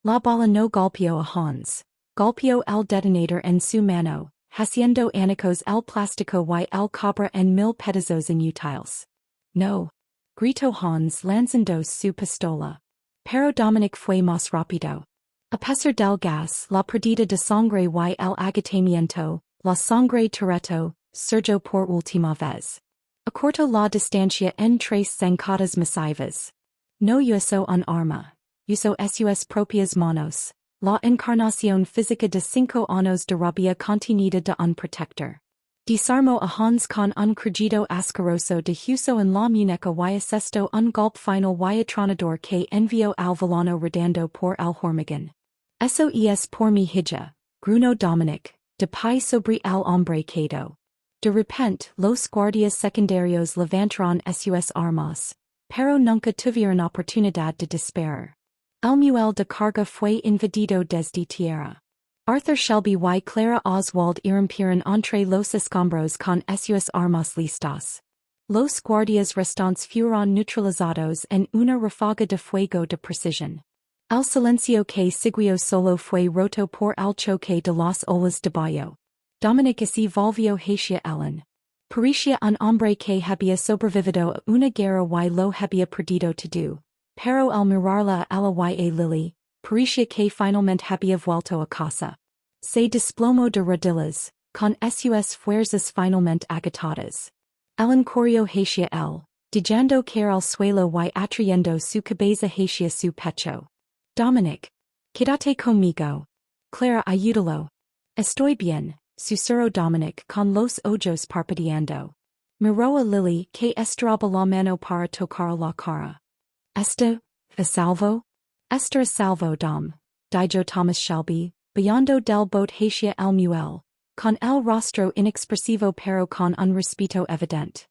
La bala no golpeó a Hans. Golpeó el detonator en su mano, haciendo añicos el plástico y el cobre en mil pedazos inútiles. No. Gritó Hans lanzando su pistola. Pero Dominic fue más rápido. A pesar del gas, la pérdida de sangre y el agotamiento, la sangre Toretto, surgió por última vez. Acortó la distancia en 3 zancadas masivas. No usó un arma. Usó sus propias manos. La encarnación física de 5 años de rabia contenida de un protector. Desarmó a Hans con un crujido asqueroso de huso en la muñeca y asestó un golpe final y atronador que envió al villano rodando por el hormigón. Eso es por mi hija, gruñó Dominic, de pie sobre el hombre quedó. De repente, los guardias secundarios levantaron sus armas, pero nunca tuvieron oportunidad de disparar. El muelle de carga fue invadido desde tierra. Arthur Shelby y Clara Oswald irrumpieron entre los escombros con sus armas listas. Los guardias restantes fueron neutralizados en una ráfaga de fuego de precisión. El silencio que siguió solo fue roto por el choque de las olas de bayo. Dominic así volvió hacia Ellen. Parecía un hombre que había sobrevivido a una guerra y lo había perdido todo. Pero al mirarla a ella y a Lily, parecía que finalmente había vuelto a casa. Se desplomó de rodillas, con sus fuerzas finalmente agotadas. Ellen corrió hacia él, dejando caer al suelo y atrayendo su cabeza hacia su pecho. Dominic. Quédate conmigo. Clara, ayúdalo. Estoy bien, susurró Dominic con los ojos parpadeando. Miró a Lily que estiraba la mano para tocar la cara. ¿Está a salvo? Está a salvo, Dom, dijo Thomas Shelby, bajando del boat hacia el muelle, con el rostro inexpresivo pero con un respeto evidente.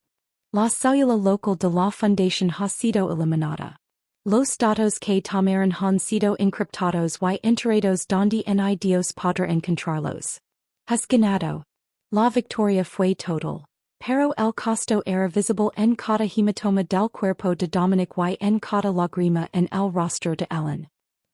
La célula local de la fundación ha sido eliminada. Los datos que tomaron han sido encriptados y enterrados donde ni Dios podrá encontrarlos. Has ganado. La victoria fue total. Pero el costo era visible en cada hematoma del cuerpo de Dominic y en cada lágrima en el rostro de Ellen.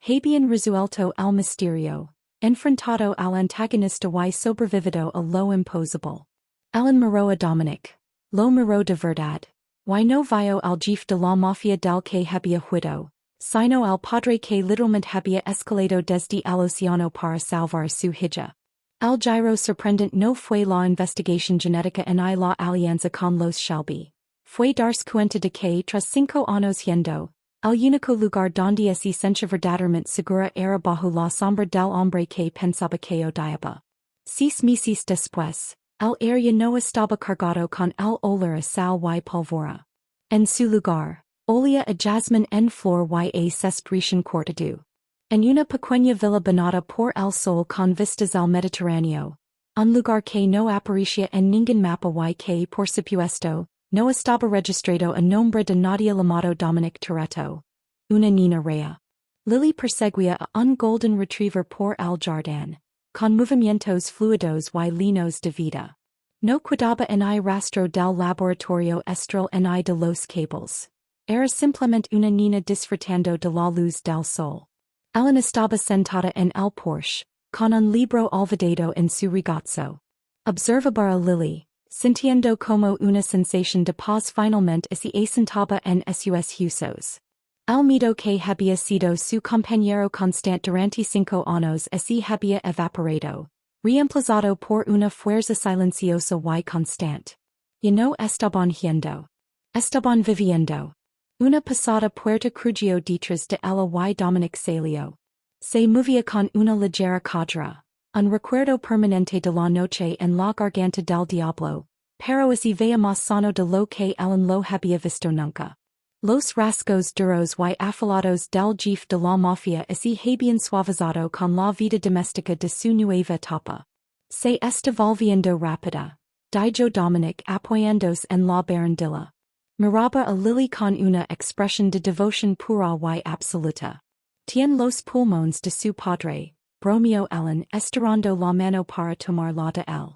Habían resuelto el misterio, enfrentado al antagonista y sobrevivido a lo imposible. Ellen miró a Dominic. Lo miró de verdad. Y no vio al jefe de la mafia del que había huido, sino al padre que literalmente había escalado desde el océano para salvar su hija. El giro sorprendente no fue la investigación genética ni la alianza con los Shelby. Fue darse cuenta de que tras 5 años yendo, el único lugar donde se sentía verdaderamente segura era bajo la sombra del hombre que pensaba que odiaba. 6 meses después, el área no estaba cargado con el olor a sal y pólvora. En su lugar, olía a jasmine en flor y a cest recién cortado. En una pequeña villa banada por el sol con vistas al Mediterráneo, un lugar que no aparecía en ningún mapa y que, por supuesto, no estaba registrado a nombre de nadie llamado Dominic Toretto. Una niña rea. Lily perseguía a un golden retriever por el jardín, con movimientos fluidos y linos de vida. No cuidaba en el rastro del laboratorio estral ni de los cables. Era simplemente una niña disfrutando de la luz del sol. Ellen estaba sentada en el porche, con un libro olvidado en su regazo. Observaba a Lily, sintiendo como una sensación de paz finalmente se asentaba en sus huesos. El miedo que había sido su compañero constante durante 5 años se había evaporado, Reemplazado por una fuerza silenciosa y constante. Ya no estaban yendo. Estaban viviendo. Una pasada puerta crujió detrás de ella y Dominic salió. Se movía con una ligera cadra. Un recuerdo permanente de la noche en la garganta del diablo, pero así veía más sano de lo que él lo había visto nunca. Los rasgos duros y afilados del jefe de la mafia así habían suavizado con la vida doméstica de su nueva etapa. Se está volviendo rápida, dijo Dominic apoyándose en la barandilla. Miraba a Lily con una expresión de devoción pura y absoluta. Tiene los pulmones de su padre, bromeó Ellen estirando la mano para tomar la de él.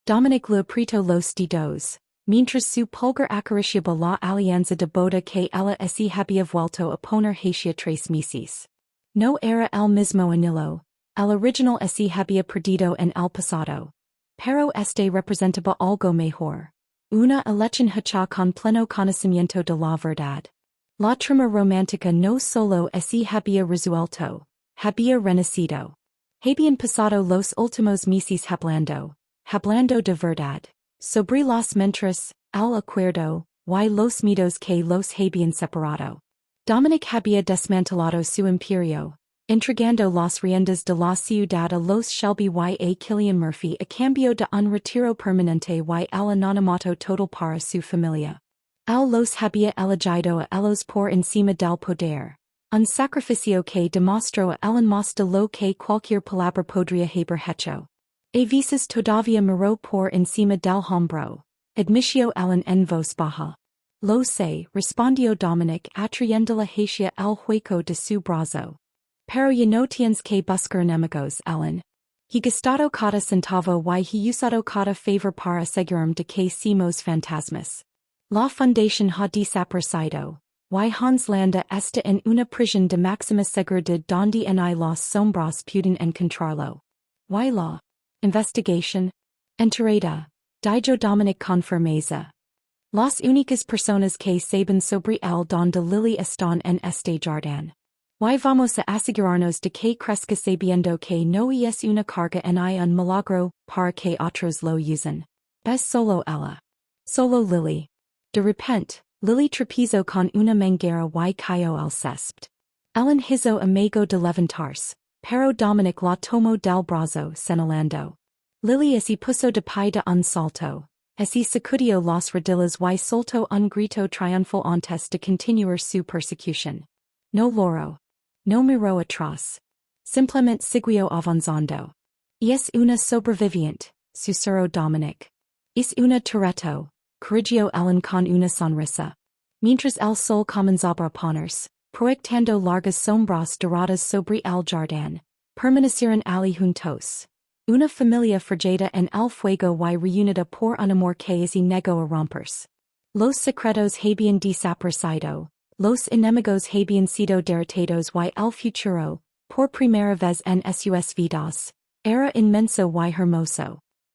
Dominic le apretó los dedos, mientras su pulgar acariciaba la alianza de boda que ella así había vuelto a poner hacia 3 meses. No era el mismo anillo, el original así había perdido en el pasado. Pero este representaba algo mejor. Una elección hecha con pleno conocimiento de la verdad. La trama romántica no solo así había resuelto, había renacido. Habían pasado los últimos meses hablando de verdad, sobre las mentiras, el acuerdo, y los miedos que los habían separado. Dominic había desmantelado su imperio, entregando las riendas de la ciudad a los Shelby y a Cillian Murphy a cambio de un retiro permanente y el anonimato total para su familia. Él los había elegido a ellos por encima del poder, un sacrificio que demostró a Ellen más de lo que cualquier palabra podría haber hecho. A veces todavía miró por encima del hombro, admitió Ellen en voz baja. Lo sé, respondió Dominic atrayéndola hacia el hueco de su brazo. Pero ya no tienes que buscar enemigos, Ellen. He gastado cada centavo y he usado cada favor para asegurarme de que somos fantasmas. La fundación ha desaparecido, y Hans Landa está en una prisión de máxima seguridad donde ni las sombras pueden encontrarlo. Y la investigación enterrada, dijo Dominic con firmeza. Las únicas personas que saben sobre el don de Lily están en este jardín. Y vamos a asegurarnos de que crezca sabiendo que no es una carga ni un milagro para que otros lo usen. Es solo ella. Solo Lily. De repente, Lily tropezó con una manguera y cayó al césped. Ellen hizo amigo de levantarse, pero Dominic la tomó del brazo señalando. Lily así puso de pie de un salto, así sacudió las rodillas y soltó un grito triunfal antes de continuar su persecución. No loro. No miró atrás. Simplemente siguió avanzando. Es una sobreviviente, susurró Dominic. Es una Toretto, corrigió Ellen con una sonrisa. Mientras el sol comenzaba a ponerse, proyectando largas sombras doradas sobre el jardín, permanecieron allí juntos. Una familia fragida en el fuego y reunida por un amor que así negó a romperse. Los secretos habían desaparecido. Los enemigos habían sido derrotados y el futuro, por primera vez en sus vidas, era inmenso y hermoso.